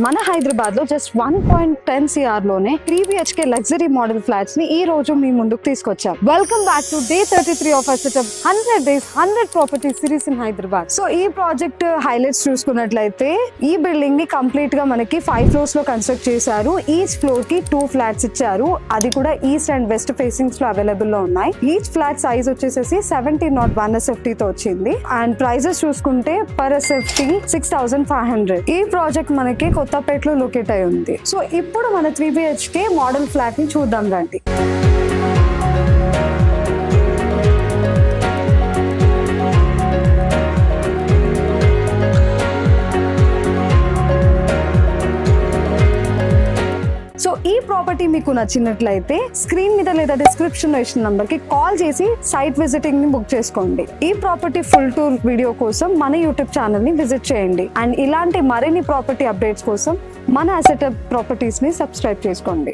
మన హైదరాబాద్ లో just 1.10 CR లోనే 3 BHK లగ్జరీ మోడల్ ఫ్లాట్స్ ని ఈ రోజు మీ ముందుకు తీసుకొచ్చాం. Welcome back to day 33 of our setup 100 days 100 property series in Hyderabad. So ఈ ప్రాజెక్ట్ హైలైట్స్ చూసుకున్నట్లయితే ఈ బిల్డింగ్ ని కంప్లీట్ గా మనకి 5 ఫ్లోర్స్ లో కన్స్ట్రక్ట్ చేశారు. ఈచ్ ఫ్లోర్ కి 2 ఫ్లాట్స్ ఇచ్చారు. అది కూడా ఈస్ట్ అండ్ వెస్ట్ ఫేసింగ్స్ లో అవైలబుల్ లో ఉన్నాయి. ఈచ్ ఫ్లాట్ సైజ్ వచ్చేసి 1701 SFT తో వచ్చింది. అండ్ ప్రైజెస్ చూసుకుంటే పర్ SFT 6500. ఈ ప్రాజెక్ట్ మనకి కొత్తపేటలో లొకేట్ అయి ఉంది. సో ఇప్పుడు మన 3 BHK మోడల్ ఫ్లాట్ ని చూద్దాం రండి. సో ఈ ప్రాపర్టీ మీకు నచ్చినట్లయితే స్క్రీన్ మీద లేదా డిస్క్రిప్షన్ లో ఇచ్చిన నంబర్ కి కాల్ చేసి సైట్ విజిటింగ్ ని బుక్ చేసుకోండి. ఈ ప్రాపర్టీ ఫుల్ టూర్ వీడియో కోసం మన యూట్యూబ్ ఛానల్ ని విజిట్ చేయండి. అండ్ ఇలాంటి మరిన్ని ప్రాపర్టీ అప్డేట్స్ కోసం మన అసెట్ ప్రాపర్టీస్ ని సబ్స్క్రైబ్ చేసుకోండి.